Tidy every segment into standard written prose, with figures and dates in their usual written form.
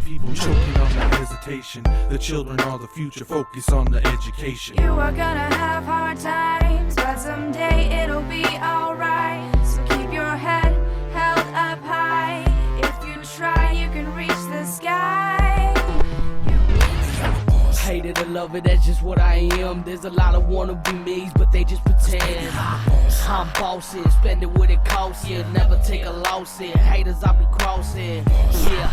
people choking on the hesitation. The children are the future, focus on the education. You are gonna have hard times, but someday it'll be alright. So keep your head held up high. If you try, you can reach the sky. Hate it or love it, that's just what I am. There's a lot of wannabe me's, but they just pretend. I'm bossing, spend it what it costs, yeah. Never take a loss, yeah. Haters I be crossing, yeah.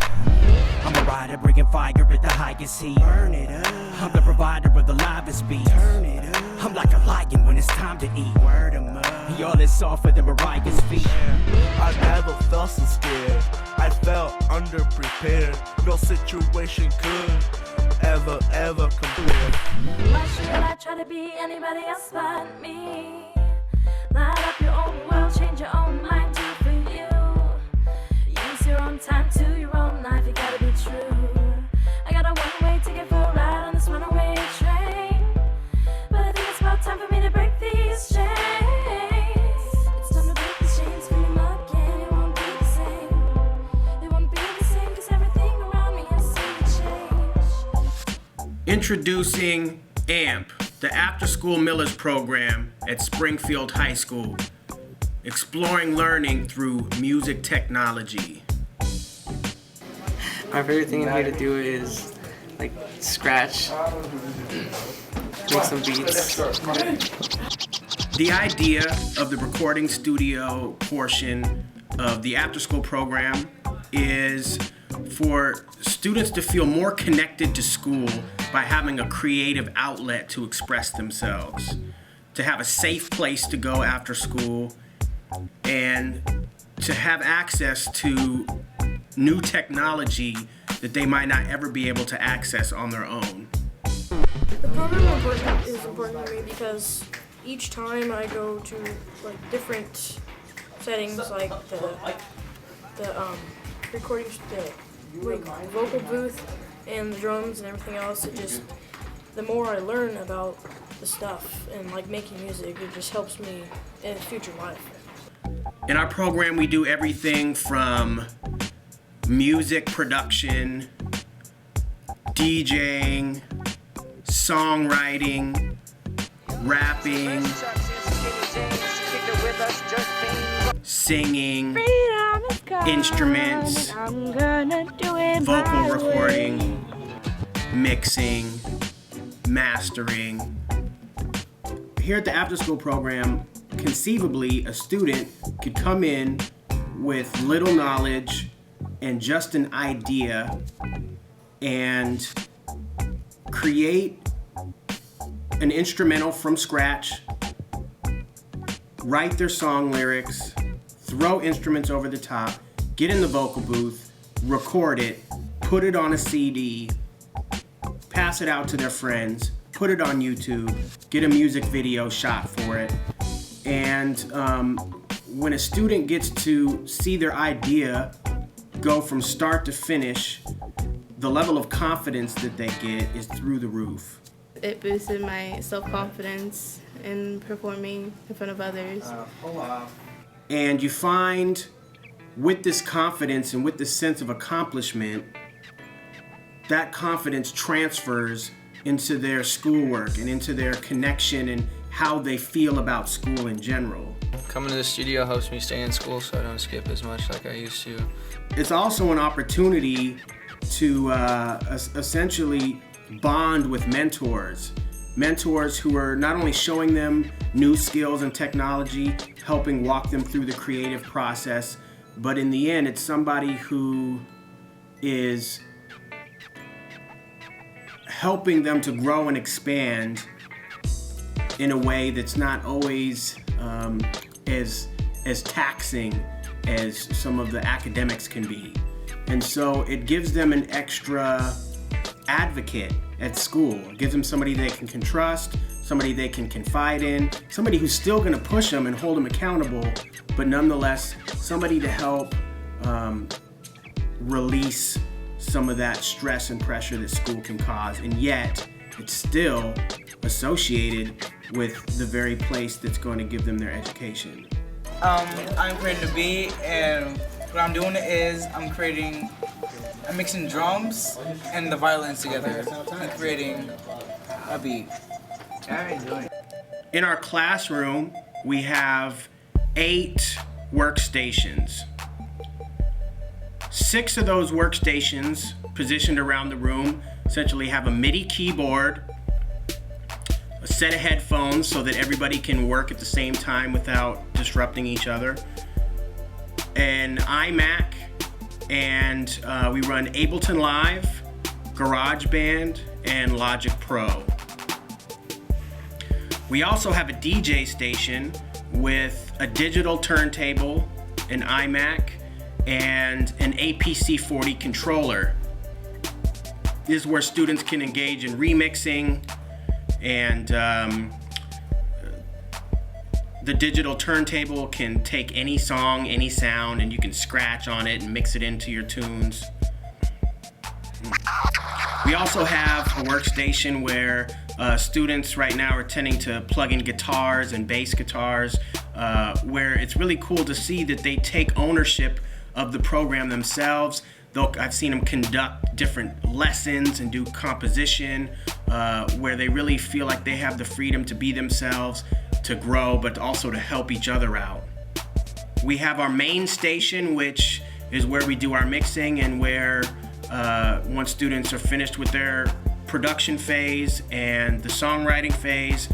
I'm a rider bringing fire at the highest heat. Burn it up. I'm the provider of the livest beat. Turn it up. I'm like a lion when it's time to eat. Word of mouth. Y'all is softer than Mariah's feet. I never felt so scared. I felt underprepared. No situation could ever compare. Why should I try to be anybody else but me? Light up your own world, change your own mind, do it for you. Use your own time to your own life, you gotta be true. I got a one-way ticket for a ride on this runaway train, but I think it's about time for me to break these chains. It's time to break these chains, free them up again. It won't be the same. It won't be the same, cause everything around me has seen change. Introducing AMP, the After School Millers program at Springfield High School, exploring learning through music technology. My favorite thing in here to do is like scratch, make some beats. The idea of the recording studio portion of the after school program is for students to feel more connected to school by having a creative outlet to express themselves, to have a safe place to go after school, and to have access to new technology that they might not ever be able to access on their own. The program is important to me because each time I go to like different settings, like the recording, the vocal booth and the drums and everything else, it just, the more I learn about the stuff and like making music, it just helps me in future life. In our program, we do everything from music production, DJing, songwriting, rapping, singing, instruments, vocal recording, mixing, mastering. Here at the after school program, conceivably a student could come in with little knowledge and just an idea and create an instrumental from scratch, write their song lyrics, throw instruments over the top, get in the vocal booth, record it, put it on a CD, pass it out to their friends, put it on YouTube, get a music video shot for it. And when a student gets to see their idea go from start to finish, the level of confidence that they get is through the roof. It boosted my self-confidence in performing in front of others. And you find with this confidence and with this sense of accomplishment, that confidence transfers into their schoolwork and into their connection and how they feel about school in general. Coming to the studio helps me stay in school so I don't skip as much like I used to. It's also an opportunity to essentially bond with mentors who are not only showing them new skills and technology, helping walk them through the creative process, but in the end, it's somebody who is helping them to grow and expand in a way that's not always as taxing as some of the academics can be. And so it gives them an extra advocate at school. It gives them somebody they can trust, somebody they can confide in, somebody who's still gonna push them and hold them accountable, but nonetheless, somebody to help release some of that stress and pressure that school can cause, and yet it's still associated with the very place that's going to give them their education. I'm creating a beat, and what I'm doing is I'm creating I'm mixing drums and the violins together and creating a beat. In our classroom, we have 8 workstations. 6 of those workstations positioned around the room essentially have a MIDI keyboard, a set of headphones so that everybody can work at the same time without disrupting each other, an iMac, and we run Ableton Live, GarageBand, and Logic Pro. We also have a DJ station with a digital turntable, an iMac, and an APC40 controller. This is where students can engage in remixing, and the digital turntable can take any song, any sound, and you can scratch on it and mix it into your tunes. We also have a workstation where students right now are tending to plug in guitars and bass guitars, where it's really cool to see that they take ownership of the program themselves. I've seen them conduct different lessons and do composition, where they really feel like they have the freedom to be themselves, to grow, but also to help each other out. We have our main station, which is where we do our mixing, and where once students are finished with their production phase and the songwriting phase,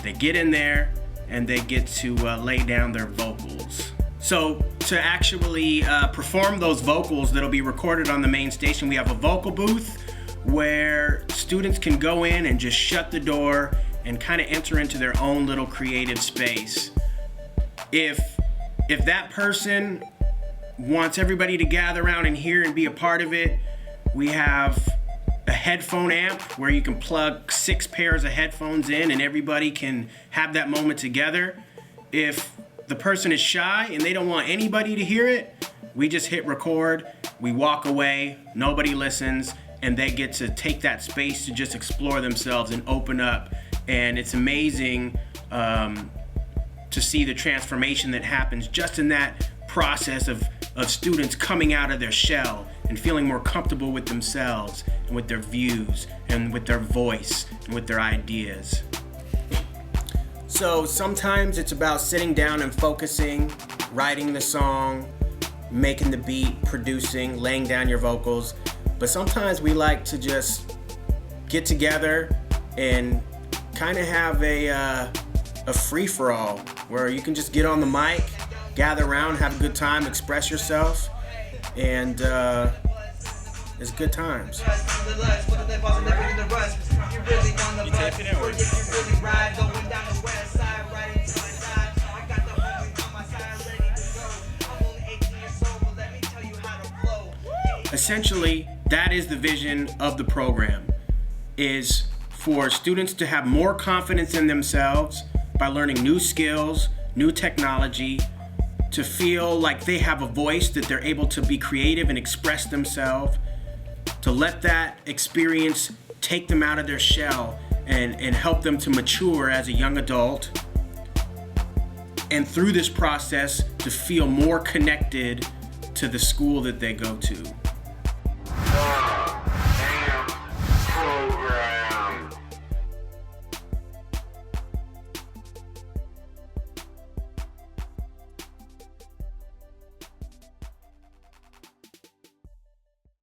they get in there and they get to lay down their vocals. So to actually perform those vocals that'll be recorded on the main station, we have a vocal booth where students can go in and just shut the door and kind of enter into their own little creative space. If that person wants everybody to gather around and hear and be a part of it, we have a headphone amp where you can plug 6 pairs of headphones in and everybody can have that moment together. If the person is shy and they don't want anybody to hear it, we just hit record, we walk away, nobody listens, and they get to take that space to just explore themselves and open up. And it's amazing to see the transformation that happens just in that process of students coming out of their shell and feeling more comfortable with themselves and with their views and with their voice and with their ideas. So sometimes it's about sitting down and focusing, writing the song, making the beat, producing, laying down your vocals. But sometimes we like to just get together and kind of have a free-for-all where you can just get on the mic, gather around, have a good time, express yourself, and it's good times. Essentially, that is the vision of the program, is for students to have more confidence in themselves by learning new skills, new technology, to feel like they have a voice, that they're able to be creative and express themselves, to let that experience take them out of their shell and help them to mature as a young adult, and through this process to feel more connected to the school that they go to.